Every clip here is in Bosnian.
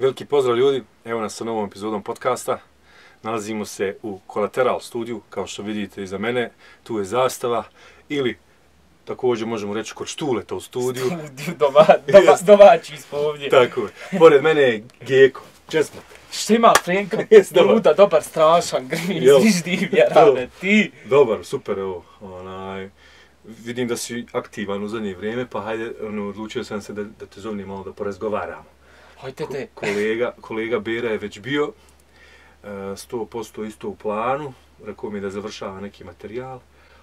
Veliki pozdrav ljudi, evo nas sa novom epizodom podcasta. Nalazimo se u Kolateral studiju, kao što vidite iza mene, tu je zastava ili također možemo reći kod Štuleta u studiju. Domaći smo ovdje. Tako je. Pored mene je Geko. Česmo. Što ima Frenko? Luda, dobar, strašan, griz, divlje rade, ti. Dobar, super, evo. Vidim da si aktivan u zadnje vrijeme, pa hajde, odlučio sam se da te zovem malo da porazgovaramo. Hajde te. Kolega Bera je već bio 100% isto u planu, rekao mi je da završava neki materijal,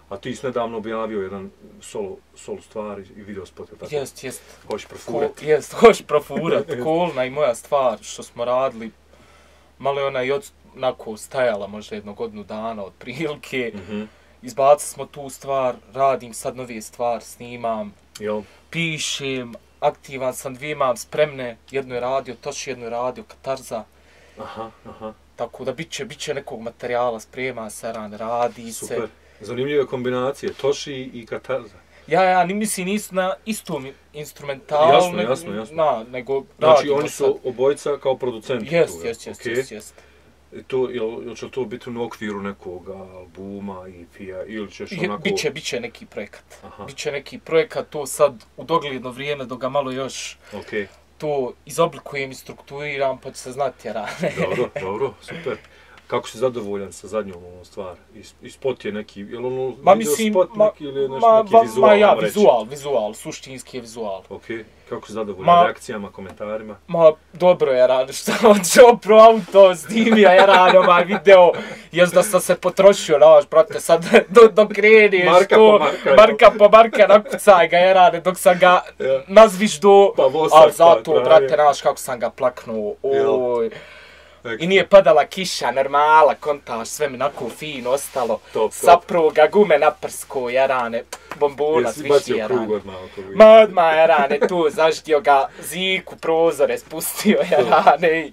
a ti si nedavno objavio jedan solo stvar i video spot, tako? Jest. Hoćeš profurat? Jest, hoćeš profurat. Kolna i moja stvar što smo radili, malo je ona i onako stajala možda jedno godinu dana od prilike. Izbacili smo tu stvar, radim sad nove stvari, snimam, pišem, aktivan sam, dvije imam spremne, jedno je radio Toši, jedno je radio Katarza. Aha. Tako da bit će nekog materijala, sprema se, radi se. Super, zanimljive kombinacije, Toši i Katarza. Ja, mislim nisu na istom instrumentalu, jasno. Nego znači, radimo oni su obojica kao producenti. Jest. Jel će to biti u okviru nekog albuma, EP-a ili ćeš onako... Biće neki projekat. Biće neki projekat, to sad u dogledno vrijeme dok ga malo još to izoblikujem i strukturiram, pa će se znati rane. Dobro, super. Kako si zadovoljan sa zadnjom ovom stvari? I spot je neki, je li ono mislim, spot neki ili je neki vizual? Vizual, suštinski je vizual. Kako si zadovoljan reakcijama, komentarima? Dobro je rano, što on pro auto snimio je rano ovaj video, jest da sam se potrošio, brate, sad dok kreniš marka po marka, nakucaj ga je rano, dok sam ga nazviš do, a zato, brate, znaš kako sam ga plaknuo, oj. I nije padala kiša, normala, kontaž, sve mi onako fino ostalo. Sapro ga gume naprsko, jarane, bombona, svišti jarane. Odmah jarane, tu zaštio ga ziku, prozore, spustio jarane.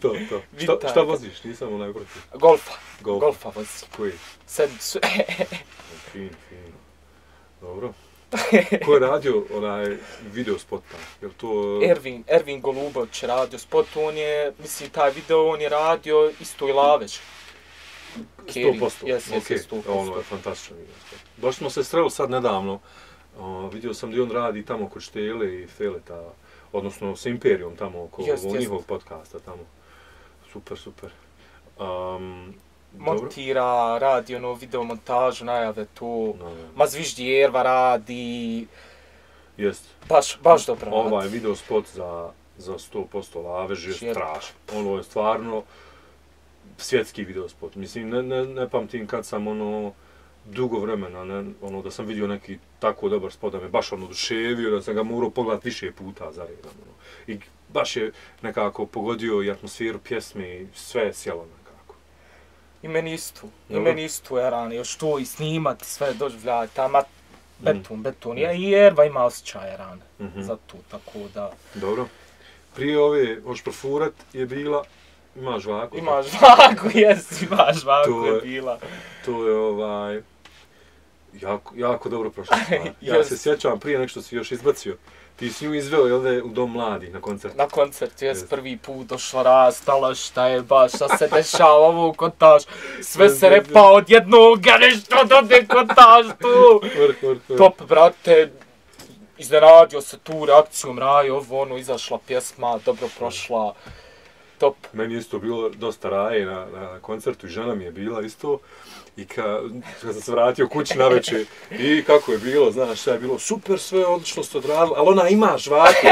Šta voziš? Nisam onaj protiv. Golfa vozim. Koji? Sedmicu. Fin. Dobro. Ko je radio onaj video spot tam? Je li to... Ervin Golubović je radio spot, taj video on je radio isto i Lavež. 100%. Ono je fantastičan video spot. Baš smo se sreli sad nedavno, vidio sam da on radi tamo kod Štele i Feleta, odnosno s Imperijom tamo oko njihovog podcasta tamo. Super. Montira, radi video montažu, najave tu, ma zviždi Erva radi, baš dobro radi. Ovaj video spot za 100% Lavež je strašan, ono je stvarno svjetski video spot, mislim ne pamtim kad sam dugo vremena, da sam vidio neki tako dobar spot da me baš oduševio, da sam ga morao pogledati više puta za redom. I baš je nekako pogodio i atmosferu pjesme i sve je sjelo. I meni isto je rano, još to i snimati, sve doživljati, tamo beton. I Erva ima osjećaje rane za to, tako da... Dobro. Prije ove, hoćeš profurat, je bila, imaš žvaku. Imaš žvaku je bila. To je jako dobro prošla stvar. Ja se sjećam prije nek što si još izbacio. Ti si nju izveo, jel da je u Dom mladih na koncert? Na koncert, prvi put došla rastala, šta je baš, šta se dešava ovo kontaž, sve se repa od jednoga, nešto dode kontaž tu. Top, brate, iznenadio se tu reakcijom raje, izašla pjesma, dobro prošla, top. Meni isto bilo dosta raje na koncertu i žena mi je bila isto. I kad sam se vratio kući navečer i kako je bilo, znaš šta je bilo, super sve, odlično ste odradili, ali ona ima žvaku,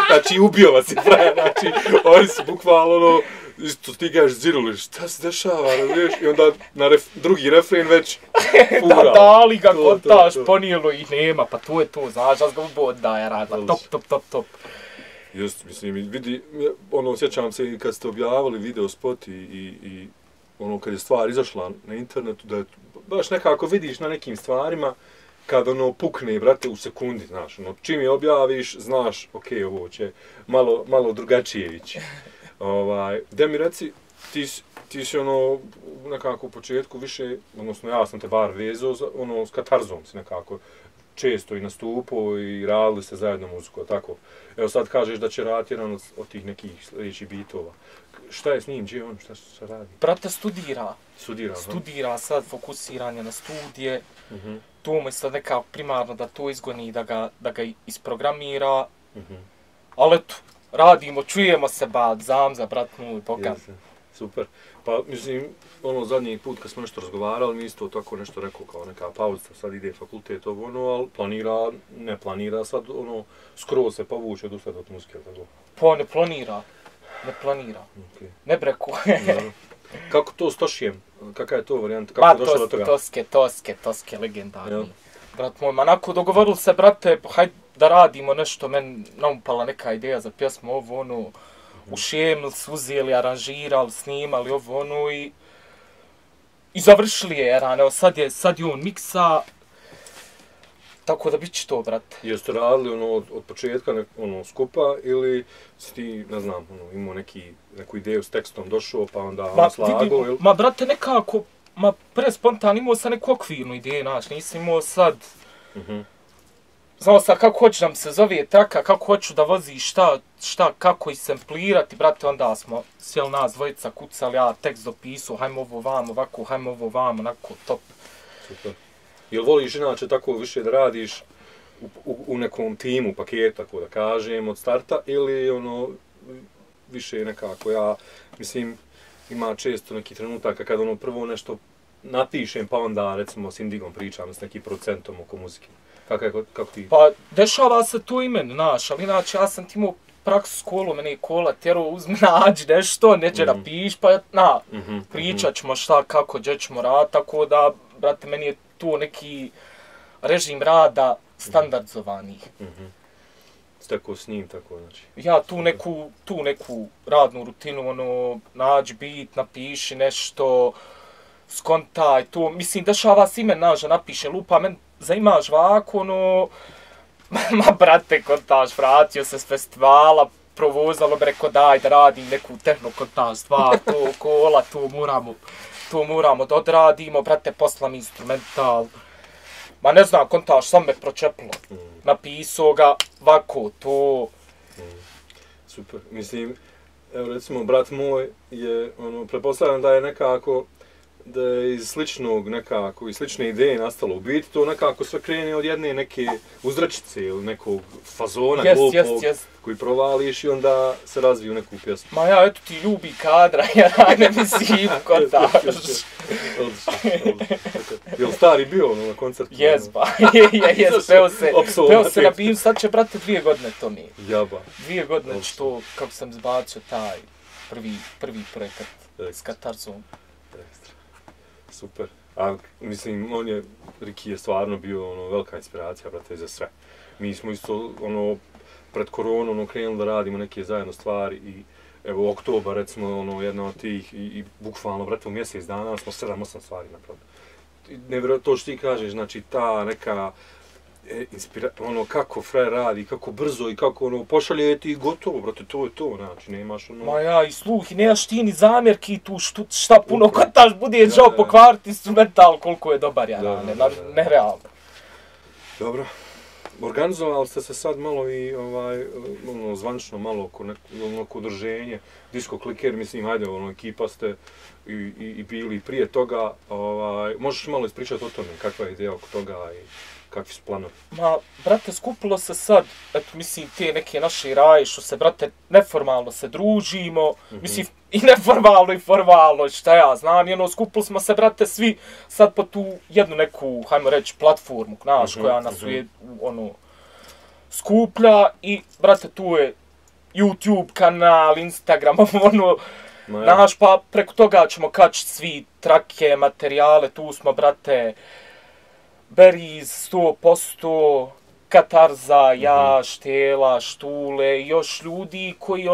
znači ubio vas je frajer, znači oni su bukvalno isto ti gaš ziruli, šta se dešava, razumiješ, i onda na drugi refren već furao. Dali ga kontaž, ponijelo ih nema, pa to je to, znaš, da ga oddaje radila, top. Just, mislim, vidi, sjećam se kad ste objavili video spot i kad je stvar izašla na internetu, da baš nekako vidiš na nekim stvarima kad pukne, brate, u sekundi, znaš, čim je objaviš, znaš, okej, ovo će malo drugačije ići. Da mi reci, ti si nekako u početku više, odnosno ja sam te bar vezao, s Katarzom si nekako često i nastupao i radili ste zajedno muziku, tako. Evo sad kažeš da će raditi jedan od tih nekih sljedećih bitova. Šta je s njim, gdje on, šta radi? Brate studira. Studira sad, fokusiran je na studije. Tu mu je sad nekako primarno da to izgoni, da ga isprogramira. Ali eto, radimo, čujemo se, zamza, brat moj, boga. Super. Pa, mislim, zadnji put kad smo nešto razgovarali, mi isto tako nešto rekao kao neka pauza, sad ide fakultet ali ne planira sad skroz se povuče od usred od muzike, tako? Pa ne planira. Ne breko. Kako to s Tošijem? Kakva je to varijanta? Kako je došlo do toga? Toske, legendarni. Brat moj, onako dogovorili se, brate, hajde da radimo nešto, meni naumpala neka ideja za pjesmu, ušemili se, uzeli, aranžirali, snimali i završili je, evo sad je on miksa, tako da bit će to, brate. Jeste radili od početka skupa ili si ti, ne znam, imao neku ideju s tekstom došao pa onda slago ili? Ma, brate, nekako, pre spontan imao sam neku okvirnu ideju, nisam imao sad... Znao sam kako hoću da mi se zove traka, kako hoću da vozi šta, kako isemplirati, brate, onda smo sjeli nas dvojica, kucali, ja tekst dopisao, hajmo ovo vamo, ovako, hajmo ovo vamo, onako, top. Super. Jel voliš inače tako više da radiš u nekom timu, paketu, tako da kažem, od starta, ili više nekako, ja mislim, ima često neki trenutaka kada prvo nešto napišem, pa onda recimo s Indigom pričam s nekim procentom oko muzike. Kako ti? Pa, dešava se to i meni, ali inače ja sam ti imao praksu skolu, mene je kola tjero, uzmi nađi nešto, neće da piš, pa pričat ćemo šta, kako, gdje ćemo raditi, tako da, brate, meni je to neki režim rada standardizovanih. Tako s njim, tako znači. Ja tu neku radnu rutinu, nađi bit, napiši nešto, skontaj, to, mislim, dešava se ime naža, napiše lupa, men zaimaš ovako, ma brate, kontaž, vratio se s festivala, provozalo me, reko daj da radim neku tehnokontaž stvar, to kola, to moramo da odradimo, brate, poslam instrumental. Ma ne znam, kontaž, sam me pročepilo. Napisao ga, ovako, to... Super, mislim, evo recimo, brat moj je, pretpostavljam da je nekako, da je iz slične ideje nastalo u biti, to nekako sve krene od jedne neke uzrečice ili nekog fazona glupog koji provališ i onda se razviju neku pjesmu. Ma ja, eto ti ljubi kadra, ja ne mislim kontaž. Jel stari bio na koncertu? Jes, ba, peo se na bim, sad će, brate, 2 godine to mi. Jaba. 2 godine što, kako sam zbacio taj prvi projekat s Katarzom. Super. A mislim, Riki je stvarno bio velika inspiracija, brate, za sve. Mi smo isto, pred koronom krenuli da radimo neke zajedno stvari i evo, oktobar, recimo, jedna od tih i bukvalno, brate, u mjesec dana smo 7-8 stvari napravili. To što ti kažeš, znači, ta neka kako frajer radi, kako brzo i kako pošalje ti gotovo, brate, to je to, znači, nemaš Ma ja, i sluh, i nemaš ti ni zamjerki tu, šta puno kontaž bude žao pokvariti instrumental, koliko je dobar, nerealno. Dobro. Organizovali ste se sad malo i zvančno malo oko udruženje, Disco Clicker, mislim, hajde, ekipa ste i bili prije toga, možeš malo ispričati o tome, kakva je ideja oko toga i kakvi su planovi? Ma, brate, skupilo se sad, eto, mislim, te neke naše raje, što se, brate, neformalno se družimo, mislim, i neformalno i formalno, šta ja znam, skupili smo se, brate, svi sad po tu jednu neku, hajmo reći, platformu, znaš, koja nas skuplja i, brate, tu je YouTube kanal, Instagram, znaš, pa preko toga ćemo kačiti svi trake, materijale, tu smo, brate, Beriz, 100%, Katarza, ja, Štela, Štule i još ljudi koji,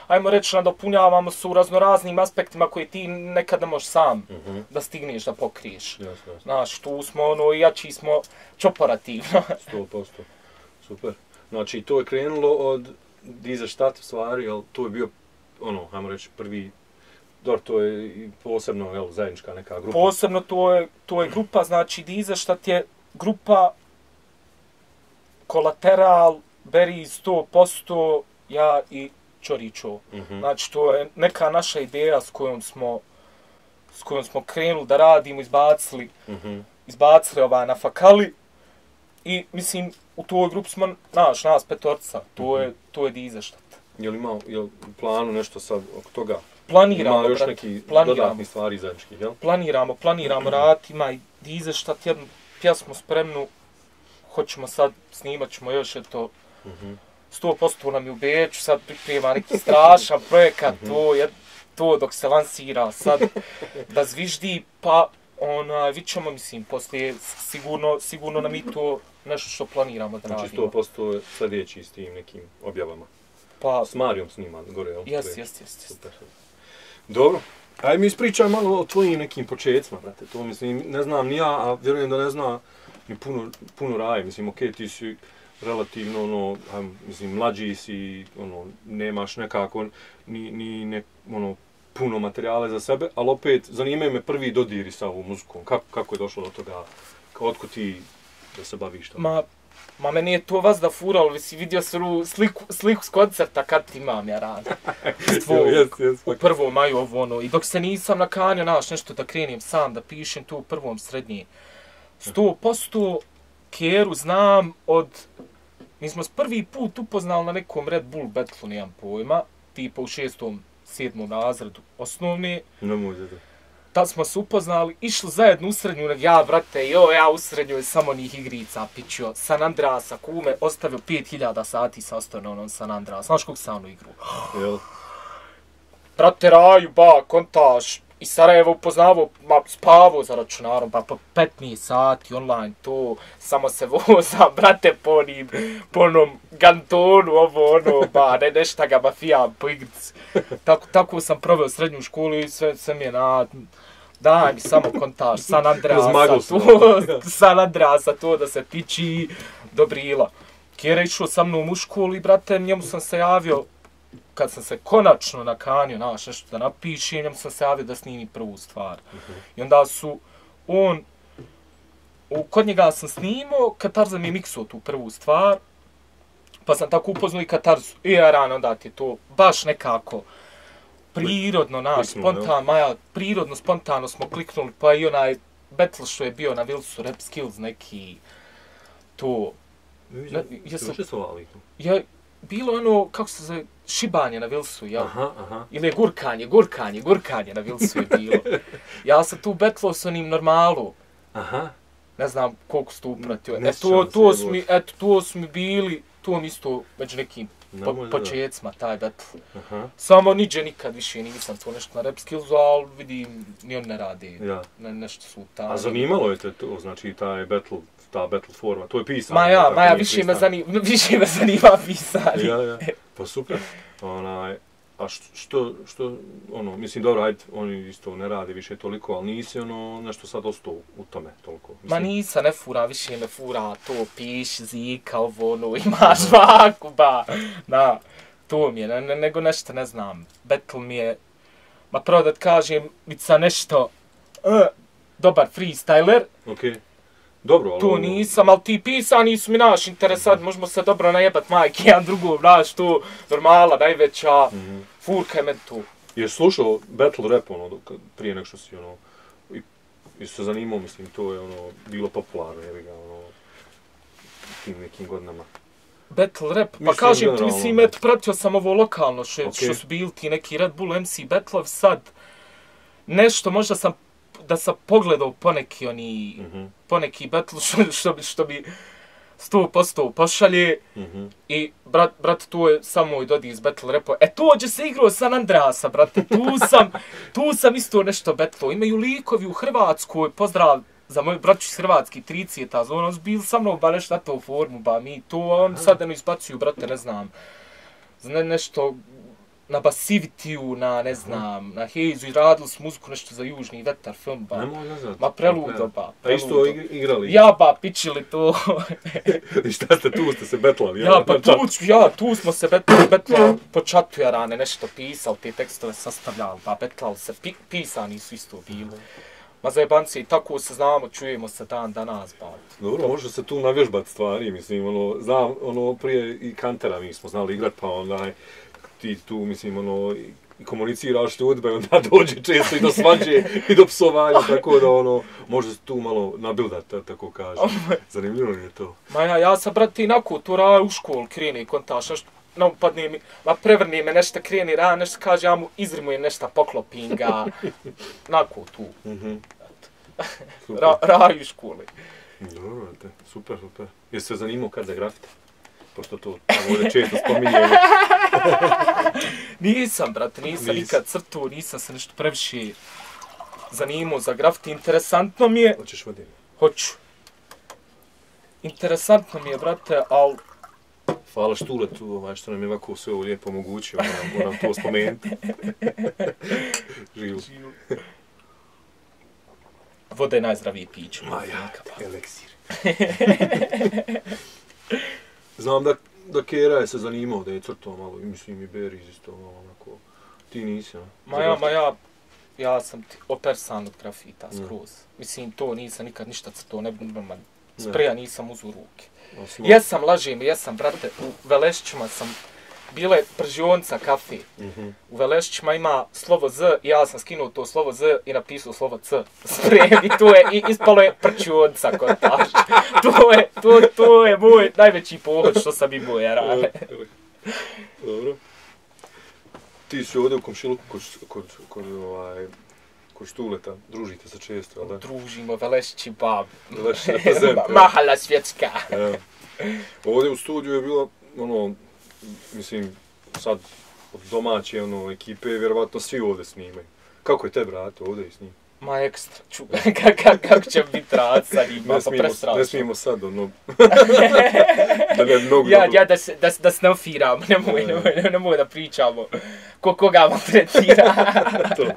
ajmo reći, nadopunjavamo se u raznoraznim aspektima koje ti nekad ne možeš sam da stigneš da pokriješ. Znaš, tu smo, jači smo čoporativno. 100%, super. Znači, to je krenulo od Dizeštat, u stvari, ali to je bio, ajmo reći, prvi, to je posebno, zajednička neka grupa. Posebno to je grupa, znači Dizeštat je grupa Kolateral, Beri 100%, ja i Ćorićo. Znači, to je neka naša ideja s kojom smo krenuli da radimo, izbacili na fakali i, mislim, u toj grupi smo nas petorca, to je Dizeštat. Je li imao u planu nešto sad oko toga? Planiramo, ima još neki dodatni stvari zajedničkih, jel? Planiramo raditi, ima i Dizeštat, jednu pjesmu spremnu, hoćemo sad, snimat ćemo još, 100% nam je u Beču, sad priprema neki strašan projekat, to dok se lansira sad da zviždi, pa vidit ćemo, mislim, poslije sigurno nam i to nešto što planiramo da radimo. Znači 100% sljedeći s tim nekim objavama. Pa, s Marijom snima gore, jel? Jes. Dobro. Ajde mi ispričaj malo o tvojim nekim početcima, brate. To mislim, ne znam ni ja, a vjerujem da ne zna ni puno Raje. Mislim, okej, ti si relativno, mislim, mlađi si, nemaš nekako ni puno materijale za sebe, ali opet zanimaju me prvi dodiri sa ovom muzikom. Kako je došlo do toga? Otko ti da se baviš tamo? Ma meni je to vas da furalo, vidio sam sliku s koncerta kad ti imam ja rano. U prvom maju ovo i dok se nisam nakanio nešto da krenem sam, da pišem tu u prvom srednji. 100% Keru znam mi smo prvi put upoznali na nekom Red Bull Battlu, nemam pojma, tipa u 6. 7. razredu osnovne. Tad smo se upoznali, išli zajedno u srednju, ja u srednjoj samo njih igrica pičio, San Andreasa, kume, ostavio 5000 sati sa ostao onom San Andreas, znaš kog sam igru? Jel? Brate, Raju, kontaž, i Sarajevo upoznavao, spavao za računarom, pa 15 sati online, to, samo se voza, brate, po onom gantonu, nešta ga mafijam po igrici. Tako sam proveo srednju školu i sve mi je daj mi samo kontaž, San Andreasa, to da se piči Dobrila. Kjera je išao sa mnom u školu i, brate, njemu sam se javio, kad sam se konačno nakanio, nešto da napišem, njemu sam se javio da snimi prvu stvar. I onda kod njega sam snimao, Katarza mi je miksao tu prvu stvar, pa sam tako upoznao i Katarzu. I ja rano, onda ti je to baš nekako prirodno, spontano smo kliknuli, pa i onaj battle što je bio na Wilsu, Rap Skills, neki, to... Bilo kako se zove, šibanje na Wilsu, jel? Ili je gurkanje na Wilsu je bilo. Ja sam tu betlao s onim normalu. Ne znam koliko su tu upratio. To su mi bili, to mi isto među nekim početcima, taj betl. Samo nikad više nisam to nešto na Rap Skillsu, ali vidim, ni on ne radi. Nešto su tamo. A zanimalo je te to, znači taj betl, ta battle forma, to je pisano. Maja, više me zanima pisanje. Pa super. A što, mislim, dobro, ajde, oni isto ne radi više toliko, ali nisi nešto sad ostao u tome toliko. Ma nisam, ne fura, više me fura, to piš, zika, imaš vaku, to mi je, nego nešto ne znam. Battle mi je, pravo da ti kažem, vica nešto, dobar freestyler. Okej. Dobro, ali... Tu nisam, ali ti pisani su mi interesant, možemo se dobro najebat majke, jedan drugom, to normala, najveća, furka je meni tu. Jesi slušao battle rap, prije nek što si, isto se zanimao, mislim, to je, bilo popularno, tim nekim godinama. Battle rap, pa kažem ti, mislim, pratio sam ovo lokalno, što su bili ti neki Red Bull MC battleovi, sad, nešto, možda sam da sam pogledao poneki battle što bi 100% pošalje i brat, tu je samo moj Dodi iz battle repo. Tuđe se igrao San Andreasa, brate, tu sam isto nešto battlo. Imaju likovi u Hrvatskoj, pozdrav za moju braću iz Hrvatski, 30-ta zona, su bili sa mnom, nešto na to formu, mi to, oni sad ne izbacuju, brate, ne znam, nešto... na Basivitiju, ne znam, na Heizu i radili su muziku nešto za Južni vetar film, preludo, Pa isto igrali? Pičili to. I šta ste tu, ste se betlali? Tu smo se betlali po čatu nešto pisali, te tekstove sastavljali, betlali se, pisani su isto bili. Ma za jebanci, tako se znamo, čujemo se dan danas, ba. Dobro, može se tu navježbati stvari, mislim, znam, prije i kantera mi smo znali igrat, pa ti tu, mislim, i komuniciraš ljudima i onda dođe često i do svađe i do psovanja, tako da, može se tu malo nabildati, tako kažem. Zanimljivo je to. Ma ja sam, brate, inako, tu u školu kreni, kontaš, nešto, upadne mi, prevrni me, nešto kreni rana, nešto kaže, ja mu izrimujem nešto, poklopim ga, inako tu. Raju u školi. Dobro, super. Jesi se zanimao kad za grafite? Pošto to ovdje često spominjemo. Nisam, brate, nisam nikad crtu, nisam se nešto previše zanimao za grafiti. Interesantno mi je... Hoćeš voditi? Hoću. Interesantno mi je, brate, ali... Hvala Štuletu, što nam je ovako sve ovo lijepo omogućio, moram to spomenuti. Živu. Voda je najzdraviji piće. Maja, eliksir. Znam da Kera je se zanimao da je crtao malo, mislim i Beriz isto malo onako. Ti nisi, a? Ja sam opersan od grafita skroz. Mislim, to nisam nikad ništa crtao, spreja nisam uzu ruke. Jesam, brate, u Velešićima sam, bila je pržionica kafe. U Velešićima ima slovo Z i ja sam skinuo to slovo Z i napisao slovo C. Sprejem i to je, ispalo je prčionica kontaž. To je moj najveći pohod što sam imao, jarane. Dobro. Ti si ovdje u komšiluku kod Štuleta, družite se često, ali da? Družimo, Velešići bab. Velešići reprezent. Mahala svjetska. Ovdje u studiju je bilo, mislim, sad od domaće ekipe, vjerovatno svi ovdje snimaju. Kako je te, brate, ovdje i snimaju? Ma ekstra, kako će biti rad sa njima, pa prestrašno. Ne smijemo sad, da se ne ofiram, nemoj da pričamo koga vam tretira.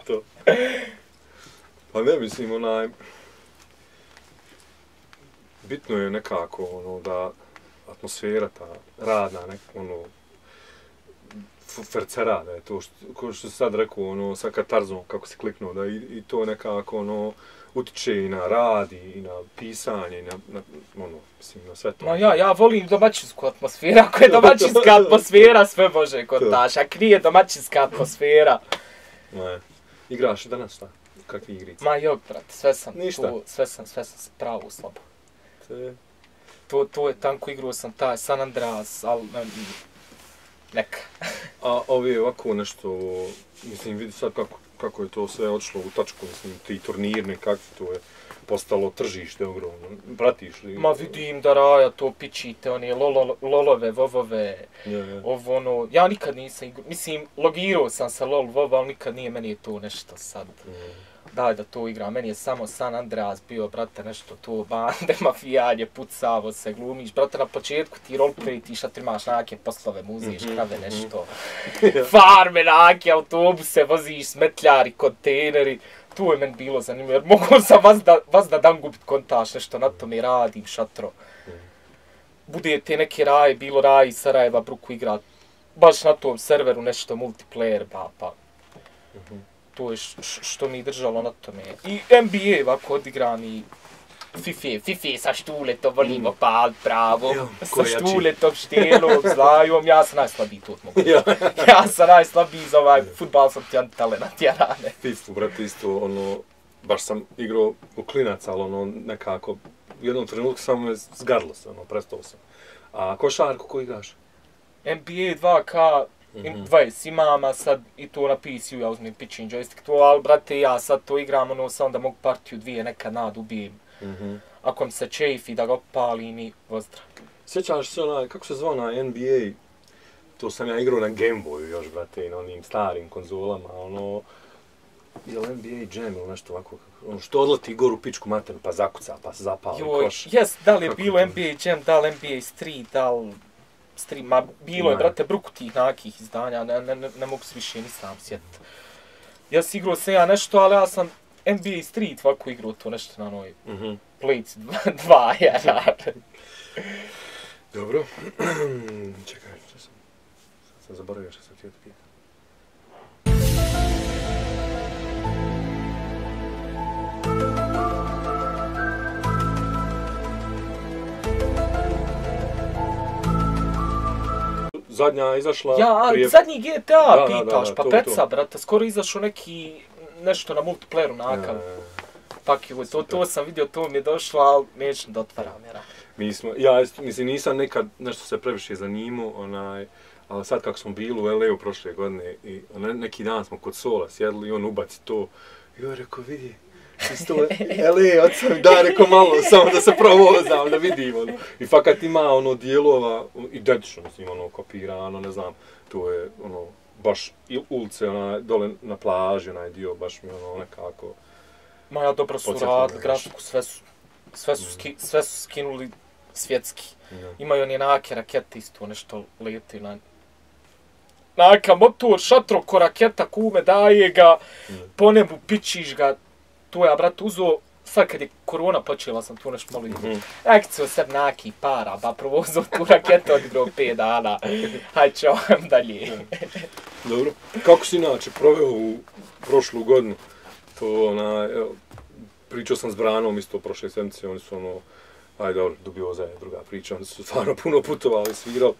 To. Pa ne, mislim, bitno je nekako, da atmosfera ta radna, fercera, da je to što si sad rekao, sa katarzom, kako si kliknuo, da i to nekako, utiče i na rad, i na pisanje, i na sve to. Ma ja volim domaćinsku atmosferu, ako je domaćinska atmosfera, sve može kontaš, ako nije domaćinska atmosfera. Igraš i danas šta? Kakvi igrice? Ma jok, brate, sve sam se pravo slabo. To je tanko, igrao sam taj San Andreas, ali neka. A ovi ovako nešto, mislim, vidi sad kako je to sve odšlo u tačku, mislim, ti turnirni, kako to je postalo tržište ogromno, pratiš li? Ma vidim da Raja to pičite, one lolove, vovove, ovo ja nikad nisam igrao, mislim, logirao sam sa lol, vov, ali nikad nije meni to nešto sad. Daj da to igram, meni je samo San Andreas bio, brate, nešto to, bande, mafijanje, pucavo se, glumiš, brate, na početku ti roleplay, ti šta imaš nake poslove, muziješ, krave, nešto, farme, nake, autobuse, voziš, smetljari, kontejneri, to je meni bilo zanimljivo, jer mogu sam vas da dan gubit kontaš, nešto na tome radim, šatro. Budete neke raje, bilo raje iz Sarajeva, Bruku igrat, baš na tom serveru nešto multiplayer, pa. To je što mi držalo na tome. I NBA ovako odigrani FIFA sa Štuletom, volimo pal pravo, sa Štuletom, Štelom, Zlajom, ja sam najslabiji tu mogu. Ja sam najslabiji za ovaj futbal, sam ti antitalent, jarane. FIFA, brate, isto, baš sam igrao u klinac, ali nekako, u jednom trenutku samo me zgadlo se, prestao sam. A košarku ko igraš? NBA 2K, 20 imam, sad i to na PC-u, ja uzmem pitching joystick to, ali brate, ja sad to igram, samo da mogu partiju dvije nekad ubijem. Ako mi se čefi da ga opalim i pozdrav. Sjećaš se kako se zvao na NBA, to sam ja igrao na Game Boyu još, brate, i na onim starim konzolama, je li NBA Jam ili nešto ovako, što odleti gor u pičku materinu, pa zakuca, pa se zapali koš. Jes, da li je bilo NBA Jam, da li NBA Street, da li... Ma bilo je, brate, bruku tih nakih izdanja, ne mogu se više nisam sjetiti. Ja si igrao se ja nešto, ali ja sam NBA Street ovako igrao to nešto na onoj Playci 2, jarane. Dobro. Čekaj, što sam? Sad sam zaboravio što sam htio da pitam. zadnja izašla Ja, prije... zadnji GTA pitaš, pa to, peca, brate, skoro izašao nešto na multiplayeru nakav. Pak joj, to sam vidio, to mi je došlo, ali neću da otvaram, Mislim, nisam nekad nešto se previše zanimao, ali sad kako smo bili u LA-u prošle godine i neki dan smo kod Sola sjedli i on ubaci to. I on rekao, vidi, isto LA, odsam, daj, rekao malo, samo da se provozam, da vidim, I fakat ima, dijelova, identično, mislim, kopirano, ne znam, to je, baš ulice, dole na plaži, dio, baš mi, nekako... Ma ja dobro su radili, grafiku, sve su skinuli svjetski. Imaju oni nake rakete isto, nešto leti na... Naka motor, šatro ko raketa, kume, daje ga, po nebu pičiš ga. Tu ja, brat, uzo, sad kad je korona počela, sam tu nešto malo vidio. Akciju sebi naki para, pa provozio tu raketu, odigrao 5 dana. Hajde, čovam dalje. Dobro. Kako si inače proveo u prošlu godinu? To, pričao sam s Branom isto prošle sedmice, oni su ajde dobro, dubioza je druga priča, oni su stvarno puno putovali, svirali,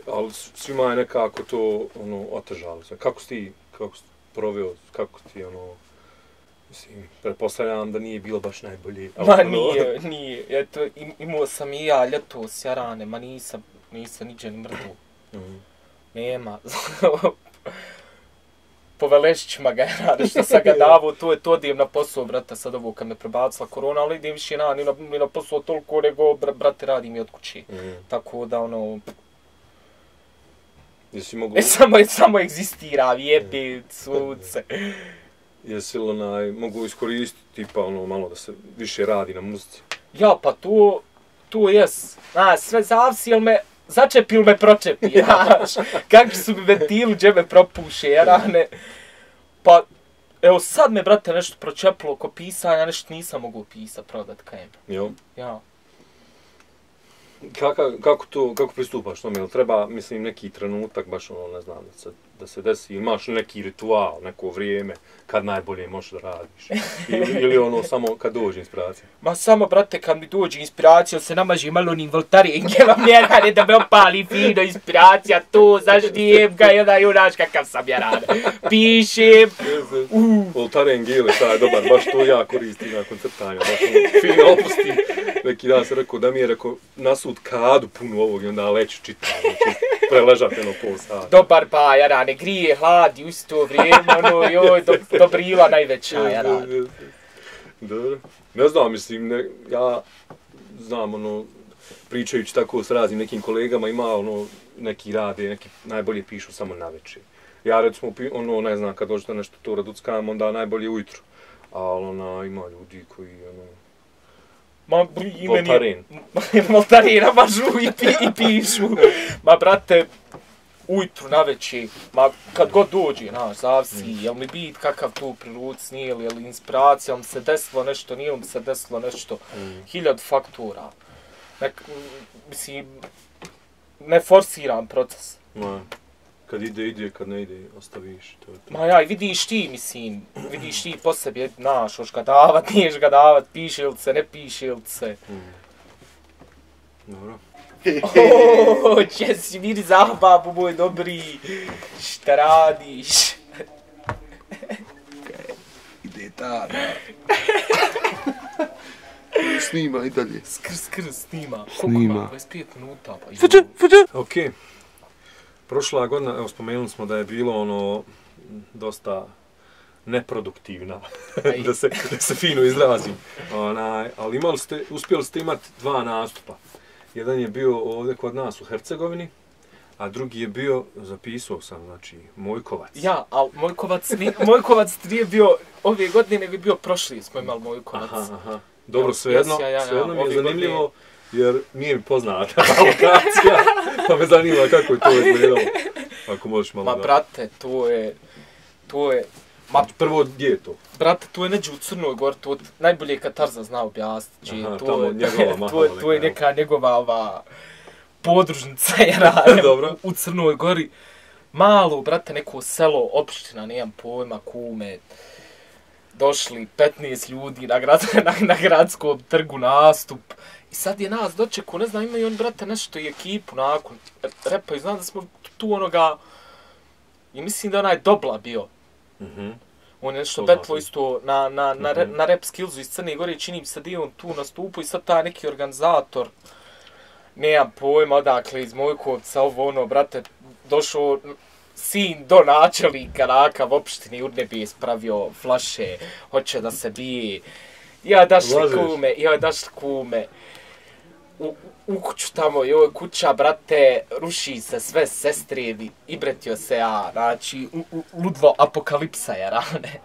ali svima je nekako to, otežalo se. Kako si proveo, kako ti, mislim, pretpostavljam da nije bilo baš najbolje. Ma nije, eto, imao sam i ja ljeto s Jarane, ma nisam niđe ni mrtvo. Nema. Po Velešićima ga je rade, što sam ga davao, to idem na posao, brate, sad ovo kad me prebacila korona, ali idem više ni na posao toliko, nego, brate, radim i od kući. Tako da, Jesi mogu... Samo egzistira, jebe, cuce. Jesi li mogu iskoristiti, tipa, malo da se više radi na muzici? Ja, pa to jes. Sve zavisi, jel me... Začepi ili me pročepi, znaš, kakvi su mi ventili gdje me propuše, jarane. Pa, evo sad me, brate, nešto pročepilo oko pisanja, nešto nisam mogu pisat, prodat kajem. Jo? Ja. Kako pristupaš tome? Jel treba, mislim, neki trenutak, baš ne znam, da se desi, imaš neki ritual, neko vrijeme, kad najbolje možeš da radiš? Ili samo kad dođe inspiracija? Ma samo, brate, kad mi dođe inspiracija, se namaži malo onim voltarengelom, jerane, da me opali fino inspiracija, to, zaždijem ga, jedan junač kakav sam jerane. Pišem. Voltarengele, taj je dobar, baš to ja koristim na koncertanju, baš fino opustim. Neki dan sam rekao da mi je rekao nasud kadu punu ovog i onda leću čitam, preležati pol sata. Dobar pa, jarane, grije, hladi, u isto vrijeme, joj, dobrila najveća, jarane. Dobro. Ne znam, mislim, ja znam, pričajući tako s raznim nekim kolegama, ima neki rade, neki najbolje pišu samo navečer. Ja recimo, ne znam, kad dođete nešto to raduckam, onda najbolje ujutro. Ali ima ljudi koji, Voltarena mažu i pišu. Ma, brate, ujutru, navečer, ma kad god dođe, zavisi, jel mi bit kakav tu priruc, nije li, jel inspiracija, mi se desilo nešto, nije mi se desilo nešto, 1000 faktora. Mislim, ne forsiram proces. Kad ide, kad ne ide, ostaviš. Ma ja, i vidiš ti po sebi, hoš ga davat, niješ ga davat, piše li se, ne piše li se. Dobro. Česi, vidi zabavu moj dobri, šta radiš? Ide tada. Snima i dalje. Skr, snima. Snima. 25 minuta. Fuđe. Okej. Prošla godina, evo spomenuli smo da je bilo dosta neproduktivna, da se fino izrazim. Ali uspjeli ste imati 2 nastupa. Jedan je bio ovdje kod nas u Hercegovini, a drugi je bio, zapisao sam, znači, Mojkovac. Ja, ali Mojkovac nije bio ove godine, nego je bio prošli, smo imali Mojkovac. Aha. Dobro, svejedno mi je zanimljivo, jer nije mi poznata lokacija, pa me zanima kako je to izgledalo. Ako možeš malo da... Ma, brate, to je... Prvo, gdje je to? Brate, to je neđe u Crnoj Gori, to najbolje Katarza zna objasniti. Aha, tamo njegova mahala. To je neka njegova podružnica u Crnoj Gori. Malo, brate, neko selo, opština, nemam pojma, kume. Došli 15 ljudi na gradskom trgu nastup. I sad je nas dočekao, ne znam, imaju oni, brate, nešto i ekipu nakon. Repaju, znam da smo tu onoga, i mislim da onaj Dobla bio. On je nešto betlo isto na rap skillsu iz Crne Gore, čini mi se da je on tu nastupu i sad taj neki organizator, nemam pojma odakle iz Mojkovca, ovo ono, brate, došao sin do načelnika Raka u opštini Urnebije, spravio flaše, hoće da se bije. Ja dašli kume. U kuću tamo, joj kuća, brate, ruši se sve sestrevi, ibretio se ja, znači, ludvo apokalipsa je rane.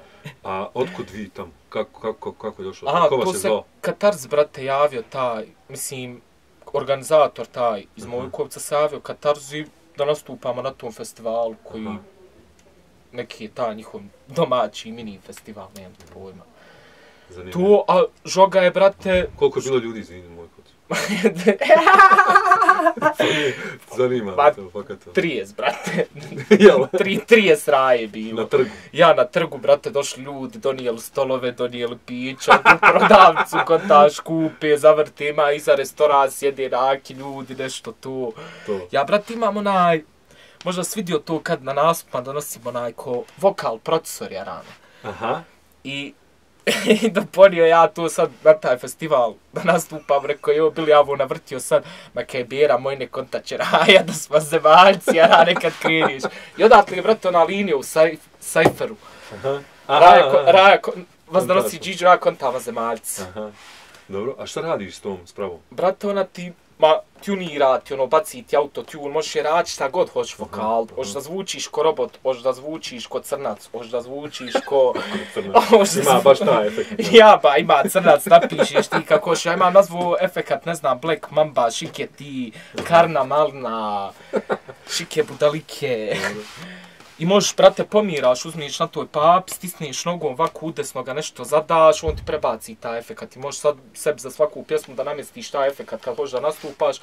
A otkud vi tam? Kako je došlo? Ko vas je zvao? Katarz, brate, javio taj, mislim, organizator taj iz Mojkovca se javio Katarzi da nastupamo na tom festivalu koji neki je taj njihov domaći mini festival, nemam pojma. To, a žoga je, brate... Koliko je bilo ljudi iz Mojkovca? Zanima me to, fakat. 30, brate. 30 raje bilo. Na trgu? Ja, na trgu, brate, došli ljudi, donijeli stolove, donijeli pića, u prodavcu, kontaž kupe, zavrtima, iza restoran sjede raki ljudi, nešto to. Ja, brate, imam onaj, možda si vidio to kad na nastupima donosim onaj ko vokal procesor je rano. Aha. I doponio ja tu sad na taj festival da nastupam, rekao je, bili ja ovo navrtio sad, maka je Bera, moj ne kontače raja, da smo zemaljci, ja nekad kreniš. I odatle je, brate, ona linija u Sajferu. Raja, vas donosi Điđo, ja kontava zemaljci. Dobro, a šta radiš s tom spravom? Brate, ona ti tunirati, ono, baciti autotune, možeš je raditi šta god hoćeš vokal, možeš da zvučiš ko robot, možeš da zvučiš ko crnac, možeš da zvučiš ko... Ima baš taj efekt. Ja, ba, ima crnac, napišeš ti kako hoćeš, ja imam nazvu efekat, ne znam, Black Mamba, šike ti, Karna Malna, šike budalike. I možeš, brate, pomiraš, uzmiš na tvoj pap, stisneš nogom ovako udesno ga nešto zadaš, on ti prebaci taj efekat i možeš sad sebi za svaku pjesmu da namjestiš taj efekat kad hoćeš da nastupaš.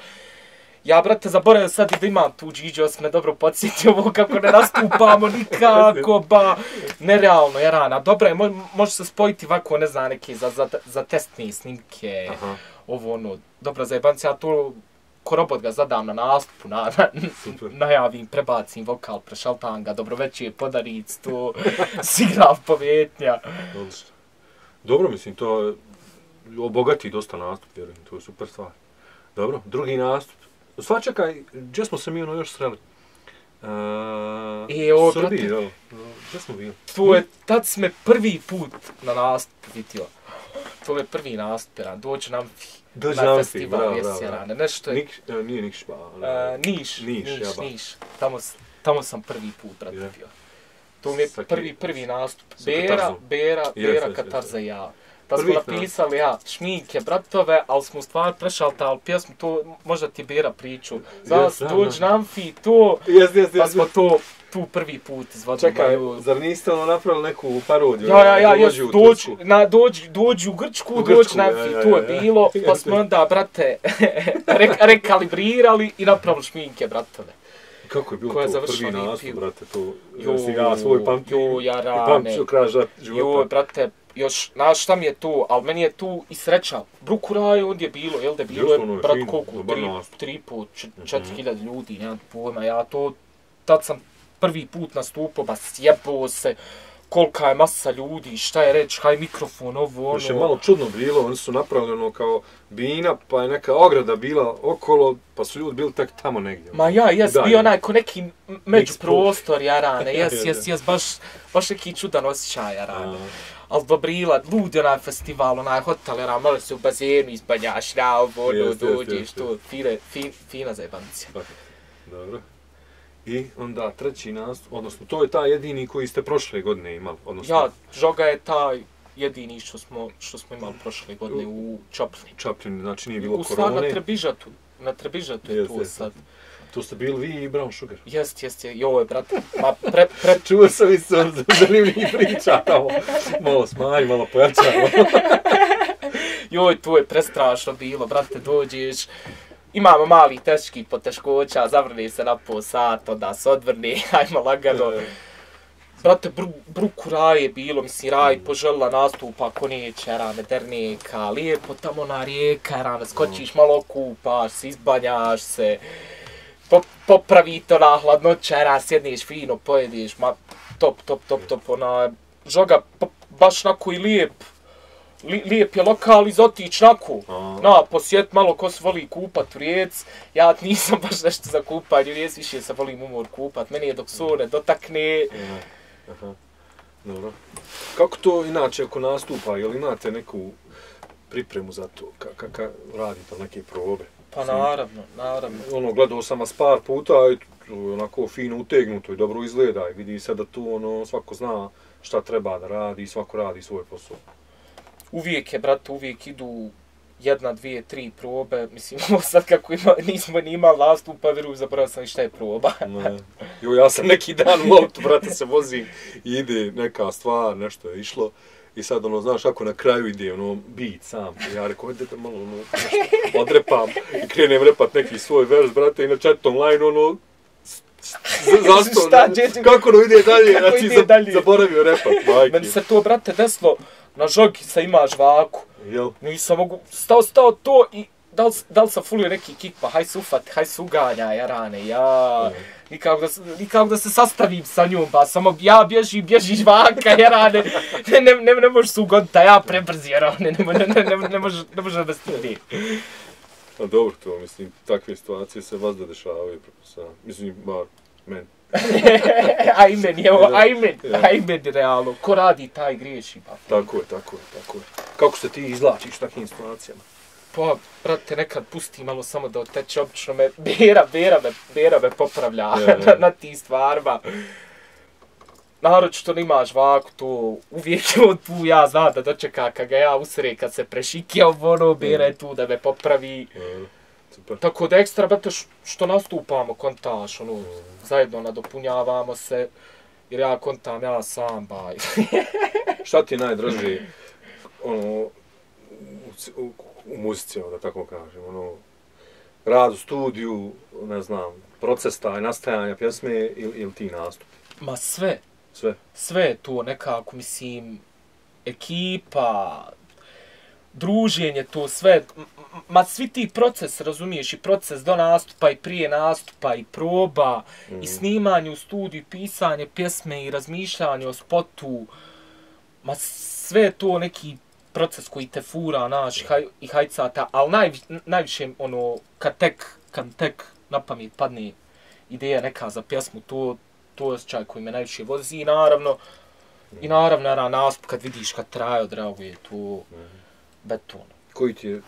Ja, brate, zaboravio sad i da imam tu Điđo, sam me dobro podsjetio ovo kako ne nastupamo nikako, ba, nerealno je rana. Dobro je, može se spojiti ovako, ne znam, neke za testne snimke, ovo ono, dobro za jebanci, ja to ko robot ga zadam na nastupu, najavim, prebacim vokal, prešaltam ga, dobroveće, podaric, to, sigrav povetnja. Dobro, mislim, to obogati dosta nastup, vjerujem, to je super stvar. Dobro, drugi nastup. Sva čekaj, gdje smo se mi ono još sreli? Srbiji, jel? Gdje smo bili? Tad si me prvi put na nastup vidio. To je prvi nastup, dođe nam na festival Jesjerane, nešto je... Nije Nikš, ba... Niš. Tamo sam prvi put, brate, bio. To mi je prvi nastup. Bera, Katarza i ja. Da smo napisali, šminke, bratove, ali smo u stvari prešaltali pjesmu, to možda ti Bera priču. Zavis, dođi na amfi, to, pa smo to tu prvi put izvodili. Čekaj, zar niste ono napravili neku parodiju? Dođi u Grčku, dođi na amfi, to je bilo, pa smo onda, brate, rekalibrirali i napravili šminke, bratove. Kako je bilo to prvi nastup, brate, to si ga svoj pamtio i pamtio kraj života? Joj, brate, još, znaš šta mi je to, ali meni je tu i sreća. Bruku raju ondje bilo, jel da bilo je, brat, koliko, 4.000 ljudi, nemam pojma, ja to, tad sam prvi put nastupao, ba sjebao se, kolika je masa ljudi, šta je reći, kaj mikrofon, ovo, ono. Još je malo čudno bilo, oni su napravili ono kao bina, pa je neka ograda bila okolo, pa su ljudi bili tek tamo negdje. Ma ja, bio onaj ko neki međuprostor, jarane, jes, baš neki čudan osjećaj, jarane. Ali dobrila, ludi onaj festival, onaj hotel, jarane, malo se u bazenu izbanjaš, ono, dođeš, to, fina zajebancija. Dobro. I onda treći nastup, odnosno to je taj jedini koji ste prošle godine imali, odnosno... Ja, žoga je taj jedini što smo imali prošle godine u Čapljini. Čapljini, znači nije bilo korone. U stvari na Trebižatu je to sad. To ste bili vi i Brown Sugar. Jest, joj, brate, ma Čuo sam i sam zanimljivih priča tamo. Malo smanj, malo pojačamo. Joj, to je prestrašno bilo, brate, dođeš. Imamo malih teških poteškoća, zavrni se na pol sat, onda se odvrni, ajmo lagano. Brate, bruku raj je bilo, mislim, raj poželila nastupa, ko neće, rane, derneka, lijepo tamo na rijeka, rane, skočiš malo kupaš se, izbanjaš se. popravi to na hladnoća, sjedneš fino, pojedeš, ma top, ona, žoga baš nako i lijep je lokal iz otić nako, posjet malo ko se voli kupat u rijec, ja nisam baš nešto za kupanje u rijec, više se volim umor kupat, meni je dok sone dotakne. Dobro. Kako to inače ako nastupa, jel imate neku pripremu za to, kako radite neke probe? Pa naravno. Ono, gledao sam vas par puta i onako fino utegnuto i dobro izgleda i vidi se da tu svako zna šta treba da radi i svako radi svoj posao. Uvijek idu 1, 2, 3 probe, mislim, sad kako nismo ni imali nastupa, vjerujem, zapravo sam i šta je proba. Jo, ja sam neki dan u autu, brate, se vozim i ide neka stvar, nešto je išlo. I sad, znaš, ako na kraju ide, beat sam, ja rekao, idete malo, nešto, odrepam i krenem repat neki svoj vers, brate, i na chatom line, zasto, kako ide dalje, znači, zaboravio repat, majke. Meni se to, brate, desilo, na žogi se ima žvaku. Jel? Nisam mogu, stao to i da li sam fulio neki kik, pa haj se ufati, haj se uganja, jarane, nikako da se sastavim sa njom, pa samo ja bježi žvaka, jarane, ne možeš se ugoditi, a ja prebrzi, jarane, ne može bez tebe. A dobro to, mislim, takve situacije se vas da dešavaju, mislim, bar meni. Ajmen, realno, ko radi taj griješi, pa. Tako je. Kako se ti izlačiš takvim situacijama? Pa, brate, nekad pusti malo samo da oteče, obično me Bera me popravlja na tih stvarima. Naročito nima žvaku, to uvijek je on tu, ja znam da dočeka kad ga ja usre, kad se prešikija Bera je tu da me popravi. Super. Tako da ekstra, brate, što nastupamo, kontaš, zajedno nadopunjavamo se, jer ja kontam, ja sam, baj. Šta ti je najdraži, u muzici, da tako kažem, rad u studiju, ne znam, proces taj nastajanja pjesme ili ti nastupi? Ma sve. Sve je to nekako, mislim, ekipa, druženje, to sve, ma svi ti proces, razumiješ, i proces do nastupa, i prije nastupa, i proba, i snimanje u studiju, pisanje pjesme, i razmišljanje o spotu, ma sve je to neki proces koji te fura, naš, i hajcata, ali najviše, kad tek na pamet padne ideja neka za pjesmu, to je osjećaj koji me najviše vozi, i naravno, nastup kad vidiš kad traje, drago je to beton. Koji ti je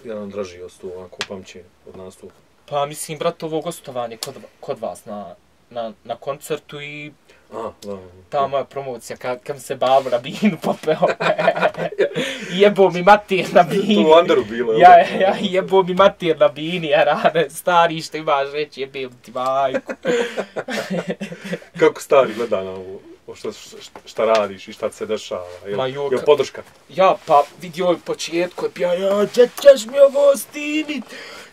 jedan draži ostao, onako pamćenje od nastupa? Pa mislim, brate, ovo gostovanje kod vas na koncertu i ta moja promocija, kad se bavo na binu popeo. Jebo mi mater na bini. To u Anderu bilo, ja, jebo mi mater na bini, jer stari što imaš reći, jebem ti majku. Kako stari gleda na ovo? Šta radiš i šta se dešava? Je podrška? Ja, pa vidio je u početku, ja, ćeš mi ovo snimit?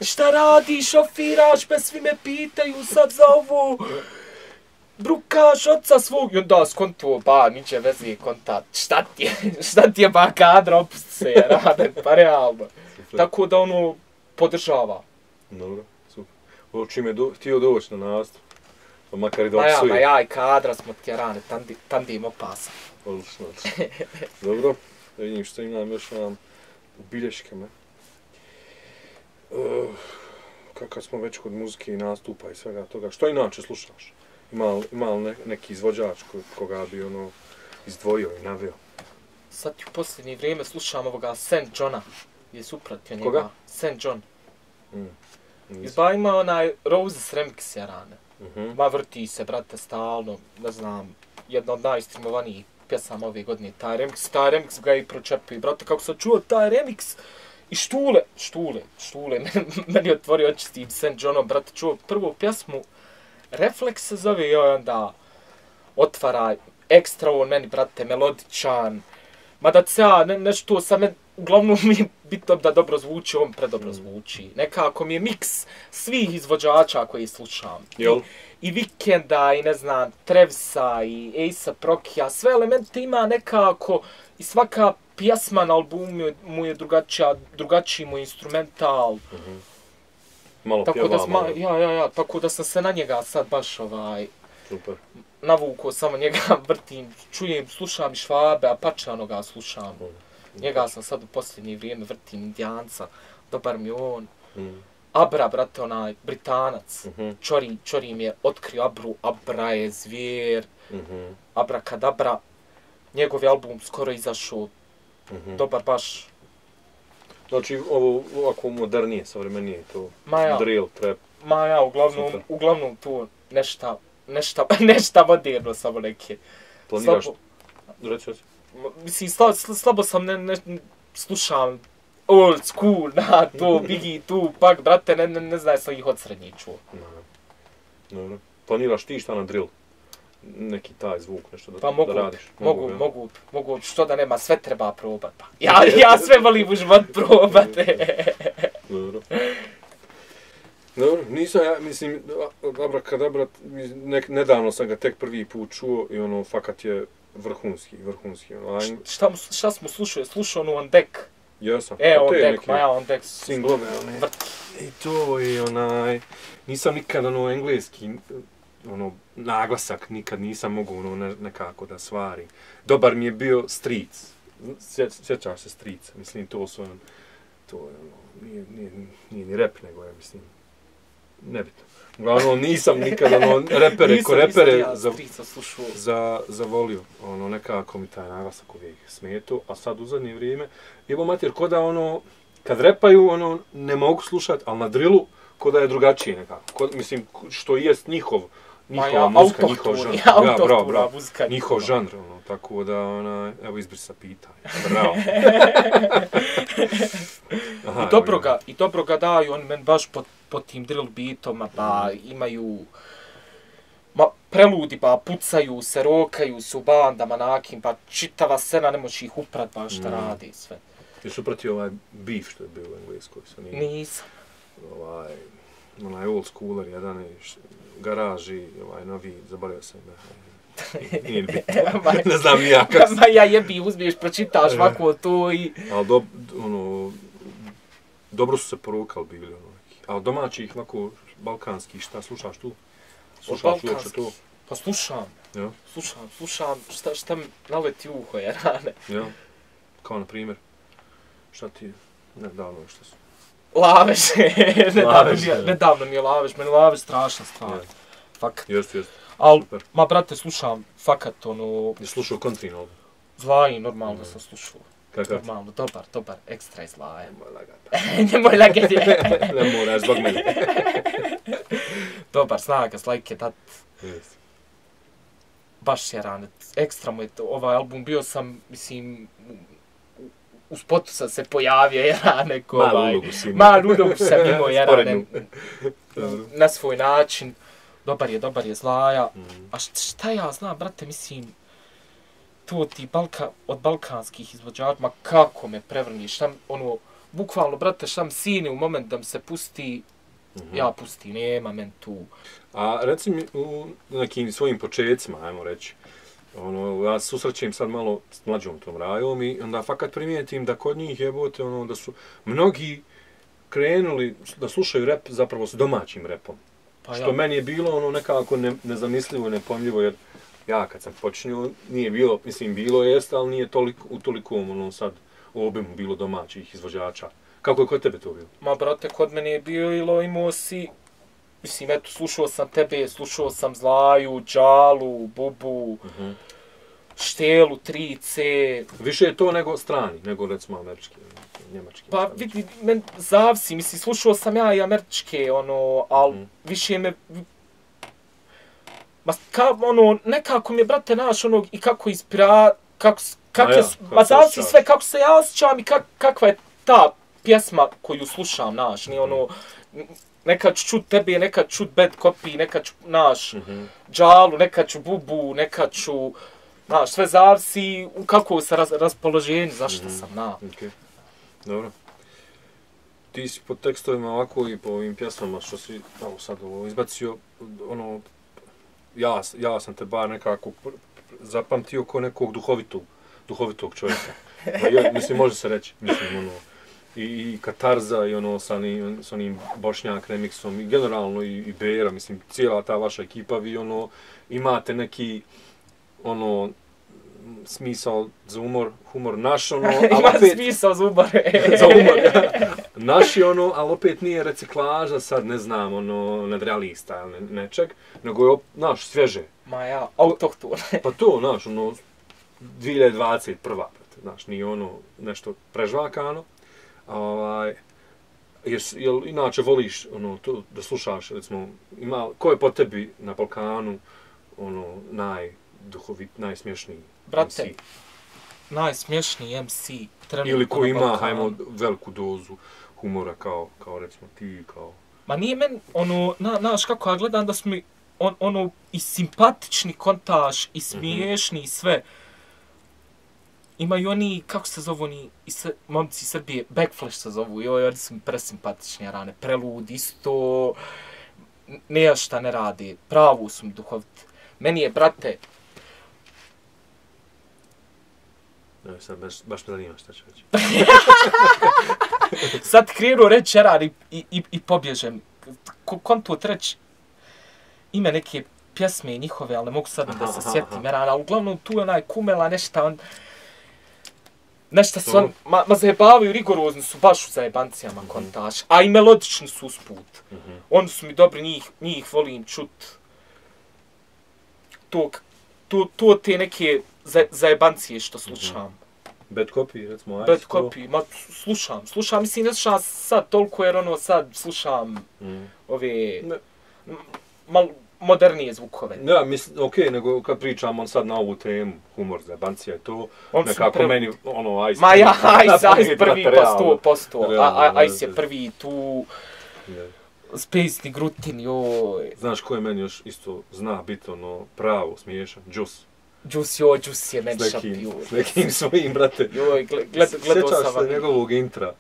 Šta radiš, šofiraš me, svi me pitaju sad za ovo. Brukaš oca svog, i onda skontuo, ba, niče veze konta, šta ti je ba kadra, opusti se, rade, pa realno. Tako da podržava. Dobro, super. Čime htio doći na nastup? Pa makar i da opsuje. Ma ja i kadra smo ti rane, tandim opasan. Odlično. Dobro, da vidim što imam još vam u bilješkama. Kad smo već kod muzike i nastupa i svega toga, što inače slušaš? Ima li neki izvođač koga bi izdvojio i naveo? Sad u posljednje vrijeme slušam ovoga St. Johna. Je supratio njega. Koga? St. John. Izba ima onaj Roses remix jarane. Ma vrti se, brate, stalno, ne znam, jedna od najstreamovanijih pjesama ove godine, taj remix ga i pročepio. Brate, kako sam čuo taj remix, i Štule, meni otvorio oči s tim St. Johnom, brate, čuo prvu pjesmu, Refleks se zove, i onda otvara, ekstra on meni, brate, melodičan, mada se ja nešto sa meni, uglavnom mi je bitno da dobro zvuči, on predobro zvuči. Nekako mi je miks svih izvođača koji slušam. I Weekenda, i ne znam, Travisa, i A$AP Rockya, sve elemente ima nekako, i svaka pjesma na albumu mu je drugačiji mu instrumental. malo tako pjeva, da malo. tako da sam se na njega sad baš Super. navukao, samo njega vrtim, čujem, slušam i Švabe, a Pačanoga slušam. Njega sam sad u posljednje vrijeme vrtim, Indijanca, dobar mi on. Abra, brate, onaj Britanac, Čori mi je otkrio Abru, Abra je zvijer, Abrakadabra, njegov je album skoro izašao, dobar baš. Znači, ovo ovako modernije, savremenije, to drill, trap. Ma ja, uglavnom tu nešta moderno, samo neke. Planiraš, reći. Mislim, slabo sam ne slušam old school, na to, Biggie, Tupac, brate, ne znam sam ih od srednjih čuo. Dobro. Planiraš ti šta na drill? Neki taj zvuk, nešto da radiš? Mogu, što da nema, sve treba probat. Ja sve volim u život probat. Dobro, nisam ja, mislim, Abrakadabra, nedavno sam ga tek prvi put čuo i ono, fakat je vrhunski. Šta smo slušali? Slušao ono On Deck? Jesam. On Deck, On Deck. Singlove, one. I to je onaj, nisam nikad ono engleski, ono, naglasak nikad nisam mogao ono nekako da svarim. Dobar mi je bio Streets. Sjećaš se Streets, mislim, to je ono, nije ni rap, nego je, mislim, nebitno. Uglavnom, nisam nikad ono, repere zavolio, ono, nekako mi taj naglasak uvijek smetao, a sad u zadnje vrijeme, evo mater, ko da ono, kad repaju, ono, ne mogu slušati, ali na drillu, ko da je drugačije nekako, mislim, što jest njihova muzika, njihov žanr, bravo, njihov žanr, ono, tako da, ona, evo izbrisa pitanje, bravo. I dobro ga daju, oni meni baš pod tim drill beatoma, pa imaju, preludi, pa pucaju se, rokaju se u bandama nakim, pa čitava scena, ne moći ih uprat baš da radi sve. Jesu pratio ovaj beef što je bio u Engleskoj? Nisam. Onaj old schooler, jedan je garaži, novi, zaboravio sam da. Nije bitno, ne znam ni ja kako. Ma ja jebi, uzmiješ, pročitaš ovako to i... Ali dobro su se porukali bili, ali domaćih, ovako, balkanskih, šta slušaš tu? Slušaš uopće to? Pa slušam. Slušam, šta mi naleti uho, rane. Ja, kao na primjer, šta ti nedavno što su? Lavež, nedavno mi je Lavež, meni Lavež strašna stvar. Fakat. Jeste. Al, ma brate, slušam, fakat, ono... Je slušao country album? Zlaji, normalno sam slušao. Kakav? Normalno, dobar, ekstra je Zlaja. Nemoj lagati. Nemoj lagati. Ne moraš, zbog mene. Dobar, snaga, Zlajke, dat. Jeste. Baš je rane, ekstra mu je ovaj album, bio sam, mislim... U spotu sam se pojavio, jerane, ko Malu ulogu sam imao, jerane, na svoj način. Dobar je Zlaja. A šta ja znam, brate, mislim, to ti od balkanskih izvođača, ma kako me prevrniš, ono, bukvalno, brate, šta mi sine u moment da mi se pusti, ja pustim, nema men tu. A reci mi, u nekim svojim početcima, ajmo reći, ono, ja se susrećem sad malo s mlađom tom rajom i onda fakat primijetim da kod njih jebote, ono, da su mnogi krenuli da slušaju rap zapravo s domaćim rapom. Pa što meni je bilo ono nekako nezamislivo i nepojmljivo, jer ja kad sam počinio nije bilo, mislim bilo jest, ali nije u tolikom ono sad obimu bilo domaćih izvođača. Kako je kod tebe to bilo? Ma brate, kod mene je bilo, imao si, mislim, eto, slušao sam tebe, slušao sam Zlaju, Džalu, Bubu, Štelu, 3C. Više je to nego strani, nego recimo američki, njemački. Pa vidi, zavisi, mislim, slušao sam ja i američke, ono, ali više me... nekako mi je, brate, naš, ono, i kako ispira, ma zavisi sve, kako se ja osjećam i kakva je ta pjesma koju slušam, naš, nije ono... Nekad ću čut tebe, nekad čut Bad Copy, nekad ću, naš, Džalu, nekad ću Bubu, nekad ću, naš, sve zavisi u kako se raspoloženje, zašto sam, na. Dobro. Ti si po tekstovima ovako i po ovim pjesmama što si, evo sad ovo, izbacio, ono, ja sam te bar nekako zapamtio kao nekog duhovitog čovjeka. Mislim, može se reći, mislim, ono, i Katarza i ono sa onim Bošnjak remiksom i generalno i Bera, mislim, cijela ta vaša ekipa, vi ono, imate neki, ono, smisao za humor naš, ono, ali ima opet... smisao za humor. za humor, ja. Naš je ono, ali opet nije reciklaža, sad ne znam, ono, nadrealista ili nečeg, nego je, naš, svježe. Ma ja, autohtone. Pa to, naš, ono, 2021. Znaš, nije ono nešto prežvakano. Jel inače voliš ono, to, da slušaš, recimo, ko je po tebi na Balkanu ono, najsmješniji Brate, MC? Najsmješniji MC trenutno Ili ko ima, Balkanu. hajmo, veliku dozu humora kao recimo ti, kao... Ma nije men, ono, znaš kako ja gledam da smo ono, i simpatični kontaž, i smiješni, i sve. Imaju oni, kako se zovu oni, momci Srbije, Backflash se zovu, joj, oni su mi presimpatični, rane, preludi, isto, nešto ne radi, pravu su mi duhoviti. Meni je, brate... Ne, sad baš me zanima šta će reći. Sad krenu reći Eran i pobježem. Kontu treći ime neke pjesme njihove, ali ne mogu sad da se sjetim Eran, ali uglavnom tu je onaj Kumela, nešto su on, ma zajebavaju, rigorozni su baš u zajebancijama kontaš, a i melodični su usput. Oni su mi dobri, njih volim čut. To te neke zajebancije što slušam. Bad Copy, recimo, Bad Copy, ma slušam, mislim ne slušam sad toliko jer ono sad slušam ove modernije zvukove. Ja, mislim, okej, nego kad pričamo sad na ovu temu, humor, zajebancija je to, nekako meni, ono, Ice... Ma ja, Ice prvi po 100%, Ice je prvi tu... Spacey Grutin, joj... Znaš ko je meni još isto zna biti, ono, pravo, smiješan? Juice. Juice je meni šampion. S nekim svojim, brate. Joj, gledao sam vam. Sjećaš se njegovog intra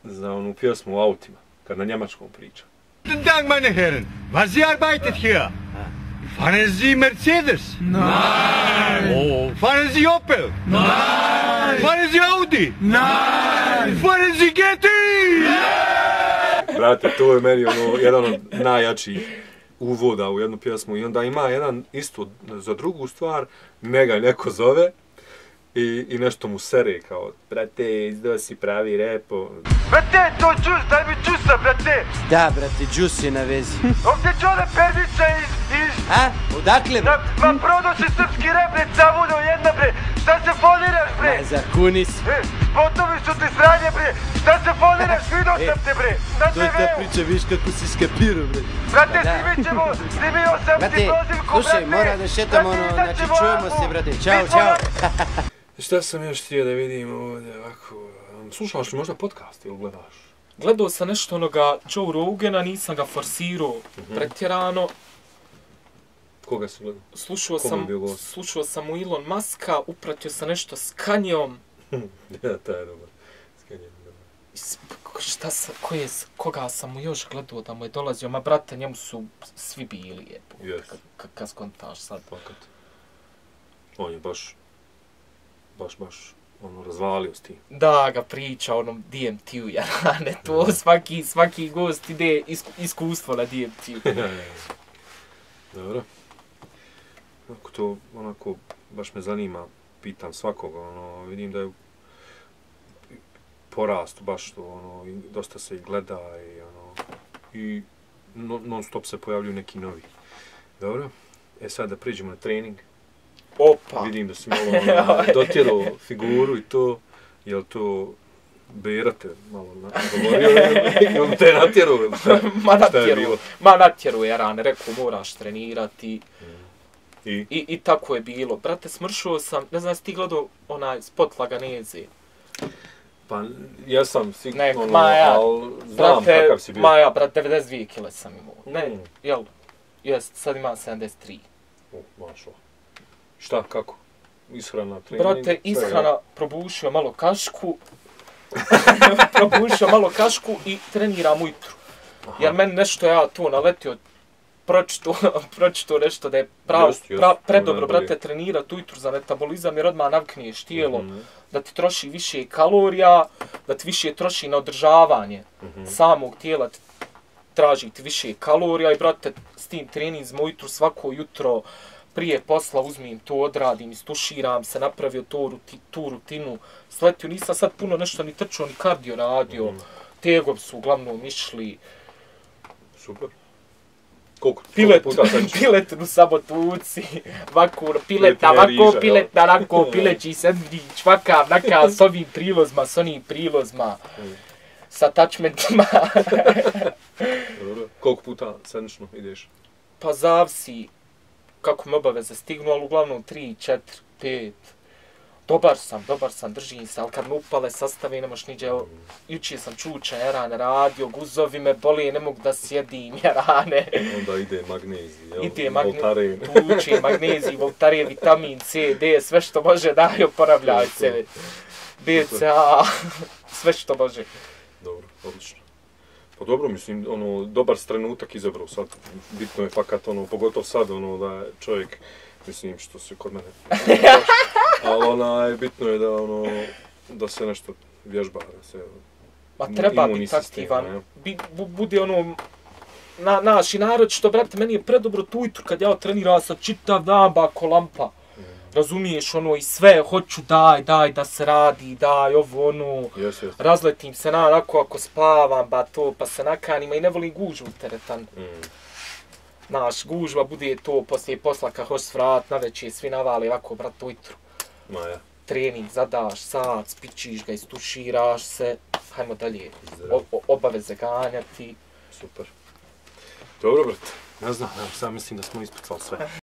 za onu pjesmu u autima, kad na njemačkom priča. Guten Tag, meine Herren. Was Sie arbeitet hier? Fahren Sie Mercedes? Nein. Oh. Fahren Sie Opel? Nein. Fahren Sie Audi? Nein. Fahren Sie GT? Brate, to je meni ono, jedan od najjačih uvoda u jednu pjesmu i onda ima jedan isto za drugu stvar, njega neko zove i nešto mu sere kao, brate, izdao si pravi repo. Brate, to džus, daj mi džusa, brate. Da, brate, džus je na vezi. Ovdje čole perdića iz... A? Odakle, bre? Ma prodao si srpski rep, bre, cavudo jedna, bre. Šta se foliraš, bre? Ma, zakuni se. Spotovi su ti sranje, bre. Šta se foliraš, vidio sam te, bre. To je ta priča, viš kako si skapirao, bre. Brate, snimio sam ti prozivku, brate. Slušaj, mora da šetamo, znači čujemo se, brate. Ćao, čao. Šta sam još htio da vidim ovdje, ovako... Slušaš li možda podcast ili gledaš? Gledao sam nešto onoga Joe Rogana, nisam ga forsirao pretjerano. Koga si gledao? Slušao sam u Elon Muska, upratio sam nešto s Kanyeom. Ja, taj je dobar. S Kanyeom dobar. Koga sam mu još gledao da mu je dolazio? Ma brate, njemu su svi bili, kad skontaš sad. Fakat. On je baš ono, razvalio s tim. Da, ga priča o onom DMT-u, jarane, to svaki gost ide iskustvo na DMT-u. Dobro. Ako to, onako, baš me zanima, pitam svakoga, ono, vidim da je porast baš to, ono, i dosta se i gleda i non stop se pojavljuju neki novi. Dobro. Sad da priđemo na trening. Opa! Vidim da si malo dotjerao figuru i to, jel to Berate malo govorio ili te natjerao ili šta je bilo? Ma natjerao je Rane, rekao moraš trenirati i tako je bilo. Brate, smršao sam, ne znam, si ti gledao onaj spot Laganeze? Pa ja sam sigurno, ali znam kakav si bio. Ma ja, brat, 92 kile sam imao. Ne, jel? Jest, sad imam 73. Mašo. Šta, kako? Ishrana, trening? Brate, ishrana, probušio malo kašku i treniram ujutru. Jer meni nešto ja to naletio pročito nešto da je predobro, brate, trenirati ujutru za metabolizam jer odmah navikneš tijelo da ti troši više kalorija, da ti više troši na održavanje samog tijela, traži ti više kalorija i, brate, s tim treninzima ujutru svako jutro prije posla uzmem to, odradim, istuširam se, napravio tu rutinu, sletio, nisam sad puno nešto ni trčao, ni kardio radio, tegovi su uglavnom išli. Super. Koliko Piletnu samotuci, pileta, ovako, pileta, onako, pileći sandvič, vakav, nakav, s ovim prilozima, s onim prilozima, s attachmentima. Dobro. Koliko puta sedmično ideš? Pa zavisi kako me obaveze stignu, ali uglavnom 3, 4, 5. Dobar sam, držim se, ali kad me upale sastave, ne moš niđe, jučer sam čučan, jarane radio, guzovi me boli, ne mogu da sjedim, jarane. Onda ide magnezij, jel? Ide magnezij, tuče, magnezij, voltaren, vitamin C, D, sve što može daj, oporavljaj se. BCA, sve što može. Dobro, odlično. Pa dobro, mislim, dobar trenutak izabrao sad. Bitno je fakat, pogotovo sad, da čovjek, mislim, što se kod mene ali bitno je da se nešto vježba, da se ma treba biti aktivan, bude naš i narod što, brate, meni je predobro tu ujutru kad ja trenirao sam čitav dan bako lampa. Razumiješ, i sve, hoću daj da se radi, daj ovo, razletim se onako ako spavam, pa se nakanim, i ne volim gužvu teretan. Naš, gužva bude to poslije posla kad hoćeš vrat, navečer svi navali ovako, brate, ujutru. Trening zadaš, sat, spičiš ga, istuširaš se, hajmo dalje, obaveze ganjati. Super. Dobro, brate, ne znam, sam mislim da smo ispucali sve.